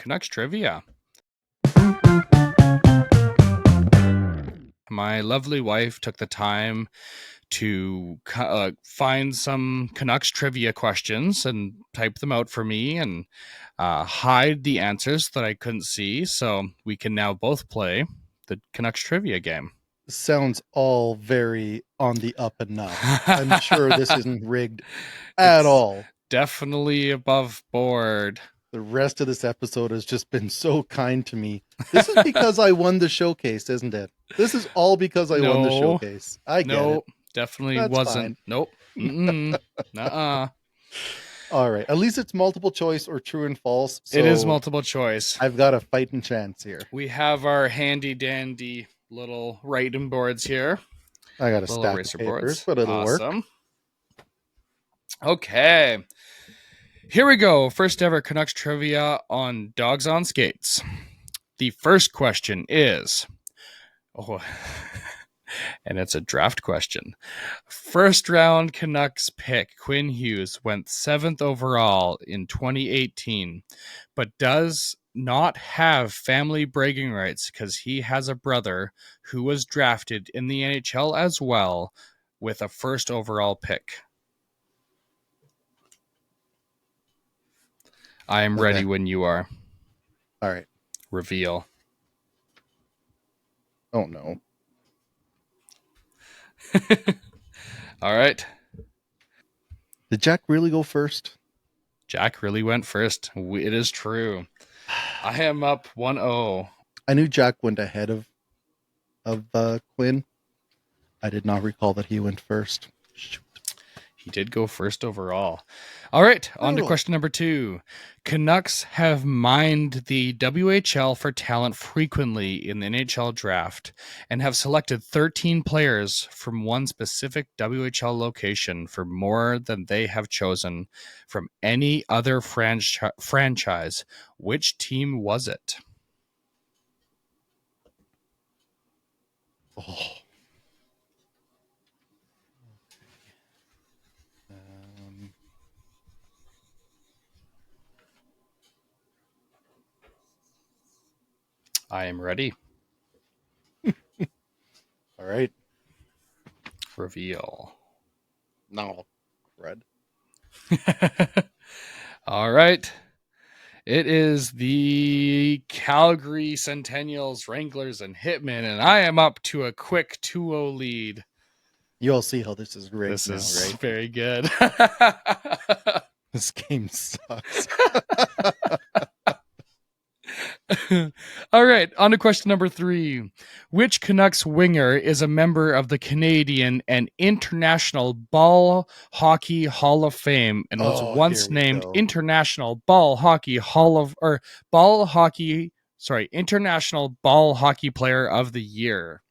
Canucks trivia. My lovely wife took the time to find some Canucks trivia questions and type them out for me and hide the answers that I couldn't see. So we can now both play the Canucks trivia game. Sounds all very on the up and up. I'm sure this isn't rigged at all. Definitely above board. The rest of this episode has just been so kind to me. This is because I won the showcase, isn't it? This is all because I won the showcase. I get it. Definitely That's wasn't. fine. Nope. Nuh-uh. All right. At least it's multiple choice or true and false. So it is multiple choice. I've got a fighting chance here. We have our handy dandy little writing boards here. I got a stack of papers, but it'll work. Okay. Here we go. First ever Canucks trivia on Dawgs on Skates. The first question is, and it's a draft question. First round Canucks pick Quinn Hughes went 7th overall in 2018, but does not have family bragging rights because he has a brother who was drafted in the NHL as well with a first overall pick. I am ready when you are. All right. Reveal. Oh, no. All right. Did Jack really go first? Jack really went first. It is true. I am up 1-0. I knew Jack went ahead of Quinn. I did not recall that he went first. Shoot. He did go first overall. All right, on to question number 2. Canucks have mined the WHL for talent frequently in the NHL draft and have selected 13 players from one specific WHL location for more than they have chosen from any other franchise. Which team was it? Oh. I am ready. All right. Reveal. No. Red. All right. It is the Calgary Centennials, Wranglers, and Hitmen, and I am up to a quick 2-0 lead. You'll see how this is rigged. This is right? very good. This game sucks. All right, on to question number 3. Which Canucks winger is a member of the Canadian and International Ball Hockey Hall of Fame and was once named International Ball Hockey International Ball Hockey Player of the Year?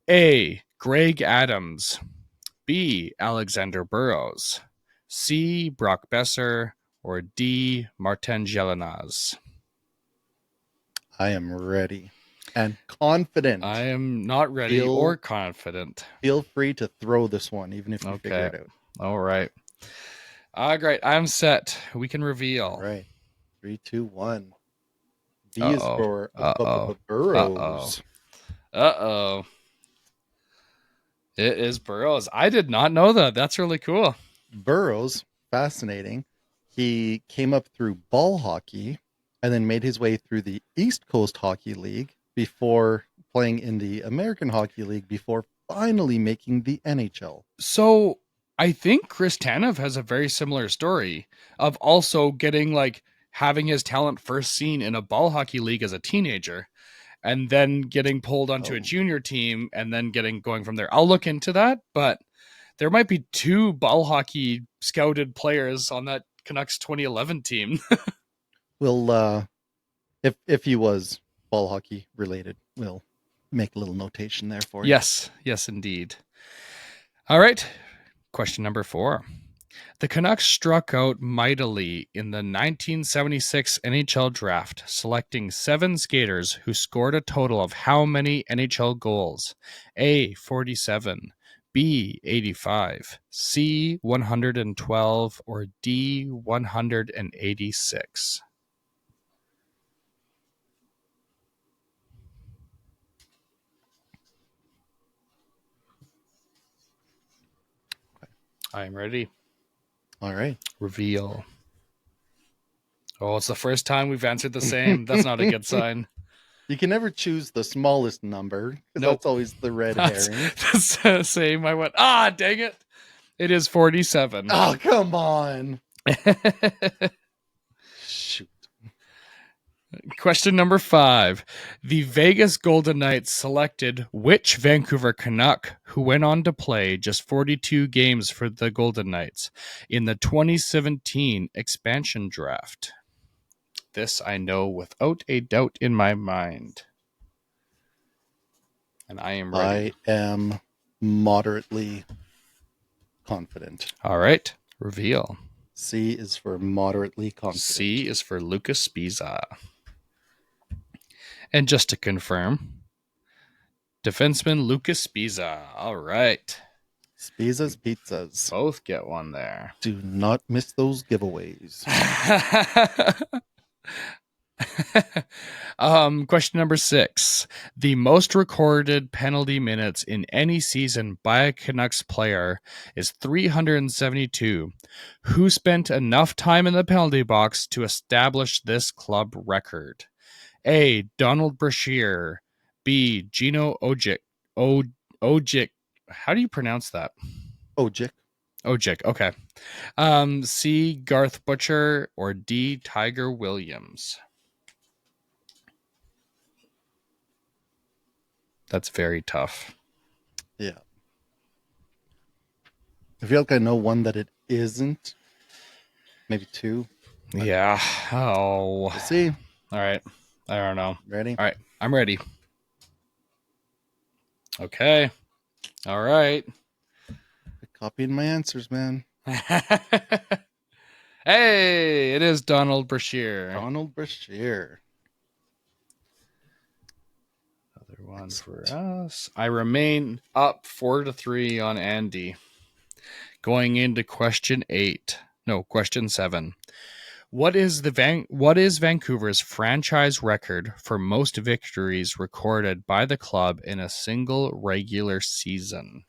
A. Greg Adams. B. Alexander Burrows. C. Brock Besser. Or D. Martin Gelinas. I am ready and confident. I am not ready or confident. Feel free to throw this one, even if you figure it out. All right. Great. I'm set. We can reveal. All right. 3, 2, 1. B is for Burrows. It is Burrows. I did not know that. That's really cool. Burrows, fascinating. He came up through ball hockey and then made his way through the East Coast Hockey League before playing in the American Hockey League before finally making the NHL. So I think Chris Tanev has a very similar story of also having his talent first seen in a ball hockey league as a teenager and then getting pulled onto a junior team and then going from there. I'll look into that, but there might be 2 ball hockey scouted players on that Canucks 2011 team. We'll, if he was ball hockey related, we'll make a little notation there for you. Yes, indeed. All right. Question number 4. The Canucks struck out mightily in the 1976 NHL draft, selecting 7 skaters who scored a total of how many NHL goals? A, 47, B, 85, C, 112, or D, 186? I'm ready. All right. Reveal. Oh, it's the first time we've answered the same. That's not a good sign. You can never choose the smallest number because Nope. that's always the red That's herring. the same. I went, dang it. It is 47. Oh, come on. Shoot. Question number 5. The Vegas Golden Knights selected which Vancouver Canuck who went on to play just 42 games for the Golden Knights in the 2017 expansion draft? This I know without a doubt in my mind. And I am ready. I am moderately confident. All right. Reveal. C is for moderately confident. C is for Lucas Spiza. And just to confirm, defenseman Lucas Spiza. All right. Spiza's Pizzas. Both get one there. Do not miss those giveaways. Question number 6. The most recorded penalty minutes in any season by a Canucks player is 372. Who spent enough time in the penalty box to establish this club record? A. Donald Brashear. B. Gino Ojic. Ojic. How do you pronounce that? Ojic. Ojic. Okay. C. Garth Butcher. Or D. Tiger Williams. That's very tough. Yeah. I feel like I know one that it isn't. Maybe 2. Yeah. Oh. We'll see. All right. I don't know. Ready? All right. I'm ready. Okay. All right. Copying my answers, man. Hey, it is Donald Brashear. Donald Brashear. Another one for us. I remain up 4-3 on Andy. Going into question 7. What is Vancouver's franchise record for most victories recorded by the club in a single regular season?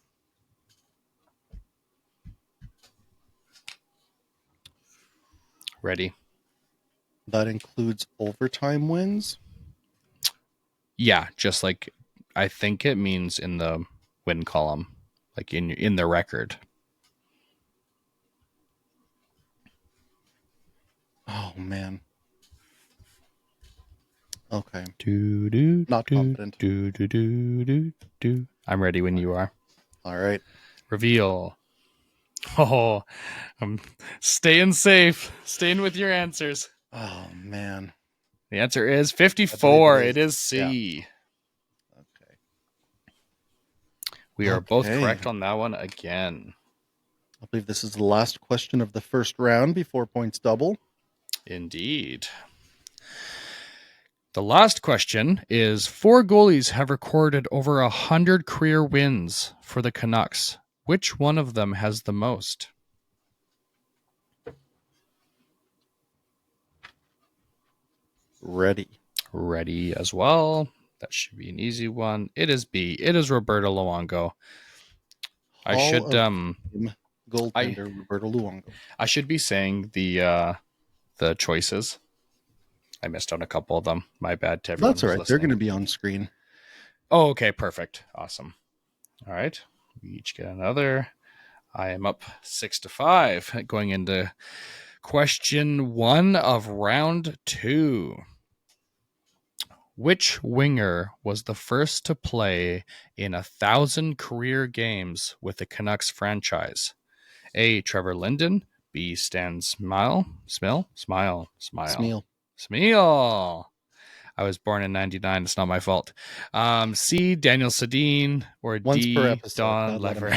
Ready? That includes overtime wins? Yeah, just like I think it means in the win column, like in the record. Oh, man. Okay. Not confident. I'm ready when you are. All right. Reveal. Oh, I'm staying safe. Staying with your answers. Oh, man. The answer is 54. It is. It is C. Yeah. Okay. We are both correct on that one again. I believe this is the last question of the first round before points double. Indeed. The last question is 4 goalies have recorded over 100 career wins for the Canucks. Which one of them has the most? Ready. Ready as well. That should be an easy one. It is B. It is Roberto Luongo. Goaltender Roberto Luongo. I should be saying the choices. I missed on a couple of them. My bad to everyone. That's all right. They're going to be on screen. Oh, okay. Perfect. Awesome. All right. We each get another. I am up 6-5 going into question 1 of round 2. Which winger was the first to play in 1,000 career games with the Canucks franchise? A. Trevor Linden. B. Stan Smile. Smeal. I was born in 99. It's not my fault. C. Daniel Sedin. Or Once D. per episode. Don Lever.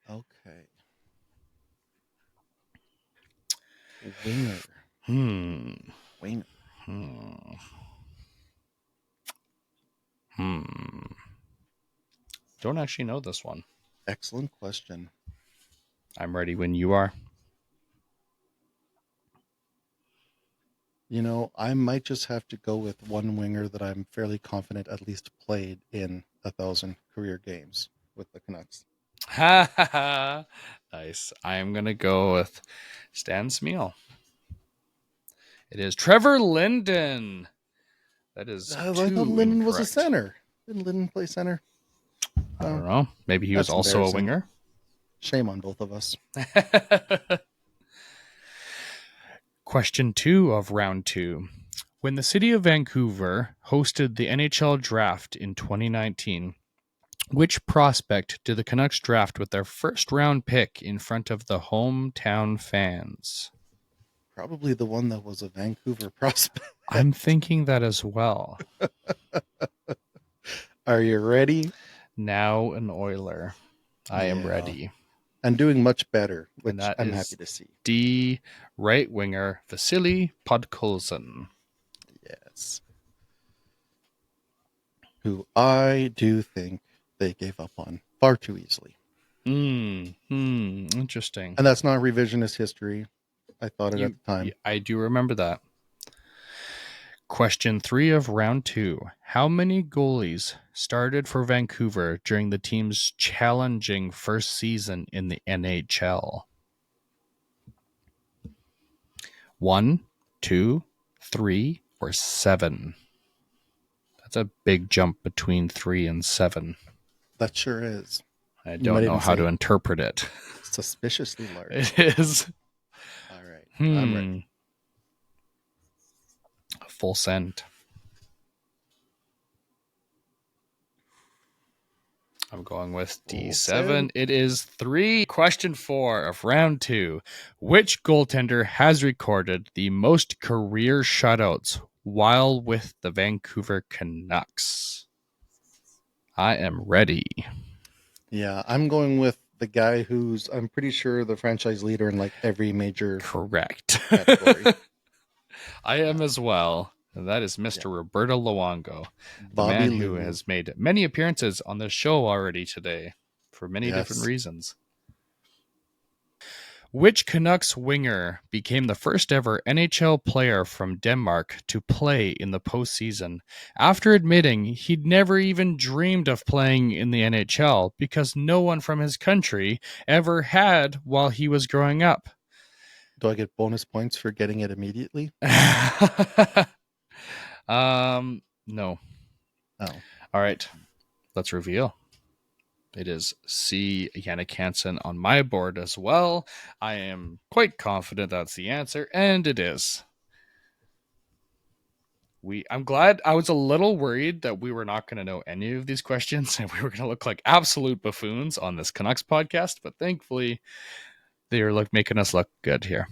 Okay. Winger. Winger. Don't actually know this one. Excellent question. I'm ready when you are. You know, I might just have to go with one winger that I'm fairly confident at least played in 1,000 career games with the Canucks. Ha ha ha. Nice. I am going to go with Stan Smeel. It is Trevor Linden. That is I thought 2 Linden was a incorrect. center. Didn't Linden play center? I don't know. Maybe he was That's also a embarrassing. winger. Shame on both of us. Question 2 of round 2. When the city of Vancouver hosted the NHL draft in 2019, which prospect did the Canucks draft with their first round pick in front of the hometown fans? Probably the one that was a Vancouver prospect. I'm thinking that as well. Are you ready? Now an Oiler. I am ready. And doing much better, And which that I'm is happy to see. D right winger Vasily Podkolzin. Yes. Who I do think they gave up on far too easily. Interesting. And that's not revisionist history. I thought it at the time. I do remember that. Question 3 of round 2. How many goalies started for Vancouver during the team's challenging first season in the NHL? 1, 2, 3, or 7? That's a big jump between 3 and 7. That sure is. I don't know how to interpret it. Suspiciously large. It is. All right. I'm ready. Full send. I'm going with D7. It is 3. Question 4 of round 2. Which goaltender has recorded the most career shutouts while with the Vancouver Canucks? I am ready. Yeah, I'm going with the guy who's, I'm pretty sure, the franchise leader in like every major Correct. category. I am as well. And that is Mr. Roberto Luongo, the Bobby man who Lou. has made many appearances on the show already today for many different reasons. Which Canucks winger became the first ever NHL player from Denmark to play in the postseason after admitting he'd never even dreamed of playing in the NHL because no one from his country ever had while he was growing up? Do I get bonus points for getting it immediately? No. Oh. All right. Let's reveal. It is C. Jannik Hansen on my board as well. I am quite confident that's the answer, and it is. I'm glad. I was a little worried that we were not going to know any of these questions and we were going to look like absolute buffoons on this Canucks podcast, but thankfully they are making us look good here.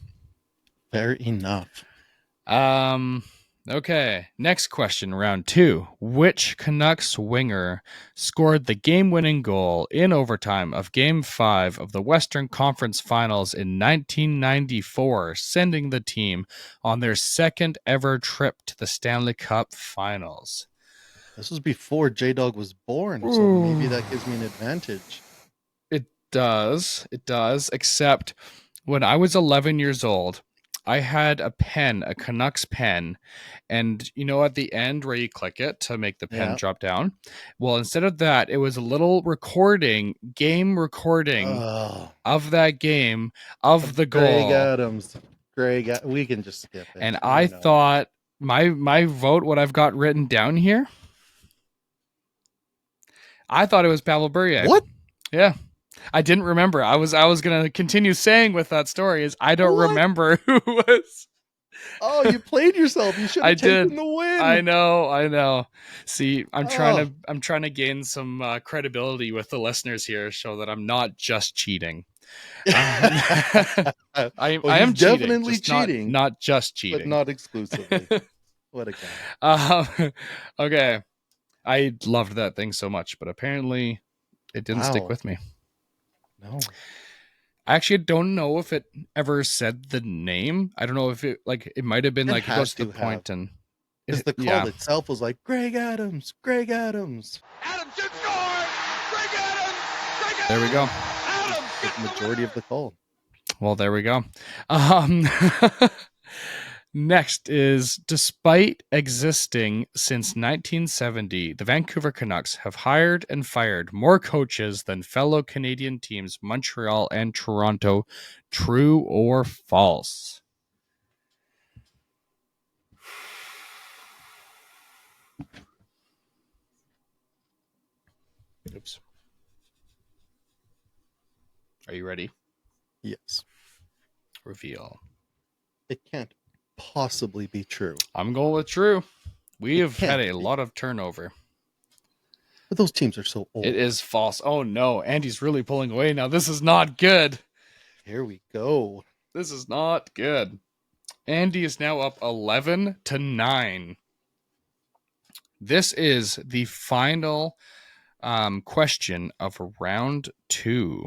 Fair enough. Okay, next question, round 2. Which Canucks winger scored the game-winning goal in overtime of Game 5 of the Western Conference Finals in 1994, sending the team on their second ever trip to the Stanley Cup Finals? This was before J-Dog was born, so maybe that gives me an advantage. It does, except when I was 11 years old, I had a pen, a Canucks pen, and you know at the end where you click it to make the pen drop down? Well, instead of that, it was a little game recording of that game, of the goal. Greg Adams. We can just skip it. And I thought, my vote, what I've got written down here, I thought it was Pavel Bure. What? Yeah. I didn't remember. I was going to continue saying with that story is I don't remember who was. Oh, you played yourself. You should have taken the win. I know. See, I'm trying to gain some credibility with the listeners here, so that I'm not just cheating. I am definitely cheating, not just cheating, but not exclusively. What a guy. Okay, I loved that thing so much, but apparently it didn't stick with me. No. I actually don't know if it ever said the name. I don't know if it it might have been it goes to the point and because the call itself was like Greg Adams. Adams should score. Greg Adams. There we go. The majority of the call. Well, there we go. Next is, despite existing since 1970, the Vancouver Canucks have hired and fired more coaches than fellow Canadian teams Montreal and Toronto. True or false? Oops. Are you ready? Yes. Reveal. It can't possibly be true. I'm going with true. We have had can't a be. lot of turnover. But those teams are so old. It is false. Oh no, Andy's really pulling away now. This is not good. Here we go. This is not good. Andy is now up 11-9. This is the final question of round 2.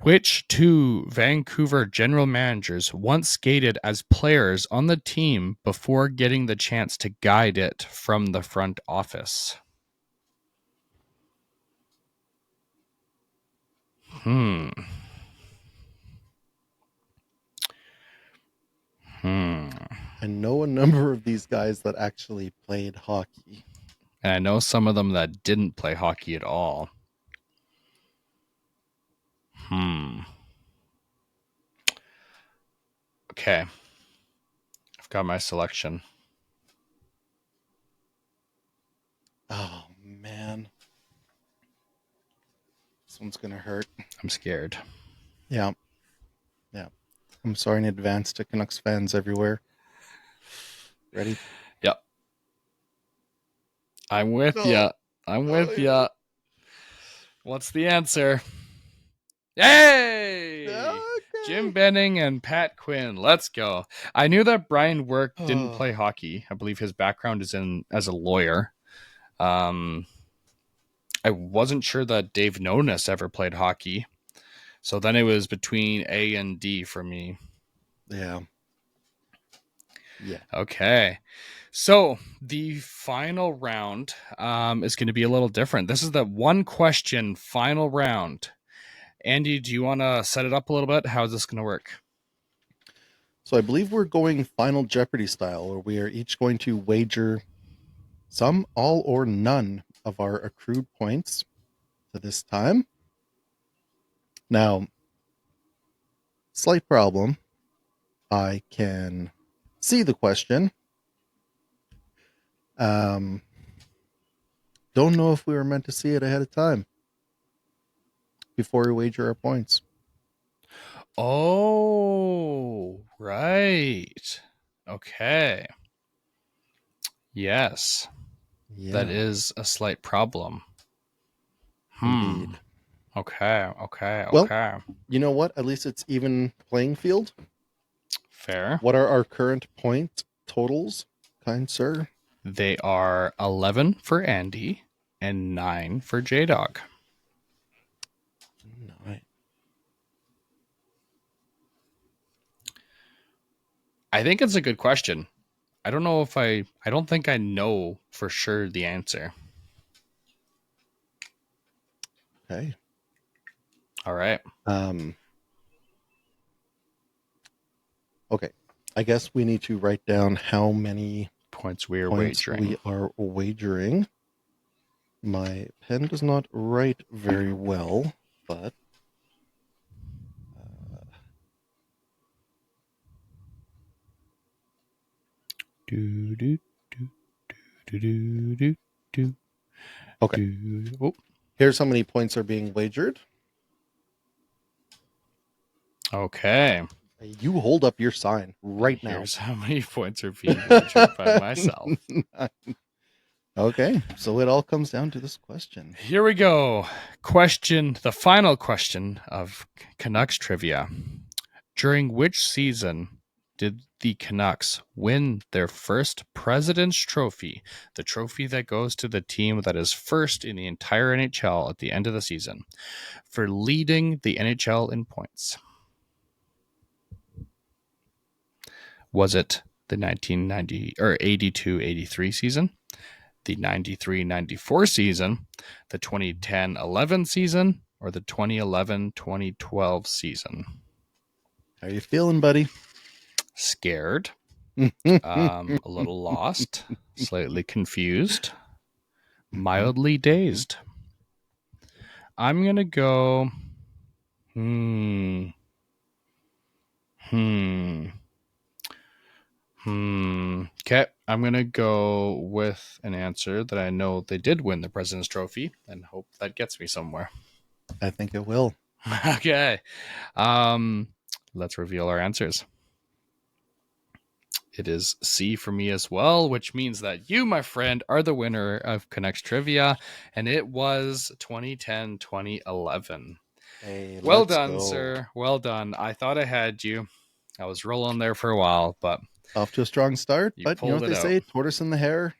Which two Vancouver general managers once skated as players on the team before getting the chance to guide it from the front office? And I know a number of these guys that actually played hockey. I know some of them that didn't play hockey at all. Okay. I've got my selection. Oh, man. This one's going to hurt. I'm scared. Yeah. I'm sorry in advance to Canucks fans everywhere. Ready? Yep. I'm with ya. I'm with ya. What's the answer? Yay! Okay. Jim Benning and Pat Quinn. Let's go. I knew that Brian Work didn't play hockey. I believe his background is in as a lawyer. I wasn't sure that Dave Nonis ever played hockey. So then it was between A and D for me. Yeah. Okay. So the final round is going to be a little different. This is the one question final round. Andy, do you want to set it up a little bit? How is this going to work? So I believe we're going Final Jeopardy style, where we are each going to wager some, all, or none of our accrued points to this time. Now, slight problem. I can see the question. Don't know if we were meant to see it ahead of time before we wager our points. Oh, right. Okay. Yes. Yeah. That is a slight problem. Indeed. Okay. Well, you know what? At least it's even playing field. Fair. What are our current point totals, kind sir? They are 11 for Andy and 9 for J-Dog. Nice. I think it's a good question. I don't know if I don't think I know for sure the answer. Okay. All right. Okay. I guess we need to write down how many points we are wagering. My pen does not write very well, but okay. Here's how many points are being wagered. Okay. You hold up your sign right now. Here's how many points are being wagered by myself. Okay, so it all comes down to this question. Here we go. The final question of Canucks trivia. During which season did the Canucks win their first President's Trophy, the trophy that goes to the team that is first in the entire NHL at the end of the season, for leading the NHL in points? Was it the 1990 or 82-83 season, the 93-94 season, the 2010-11 season, or the 2011-2012 season? How are you feeling, buddy? Scared. A little lost. Slightly confused. Mildly dazed. I'm going to go. Hmm. Okay, I'm going to go with an answer that I know they did win the President's Trophy and hope that gets me somewhere. I think it will. Okay. Um, let's reveal our answers. It is C for me as well, which means that you, my friend, are the winner of Canucks Trivia, and it was 2010-2011. Hey, Well let's done, go. sir. Well done. I thought I had you. I was rolling there for a while, but Off to a strong start, you but you know pulled what it they out. say, tortoise in the hair.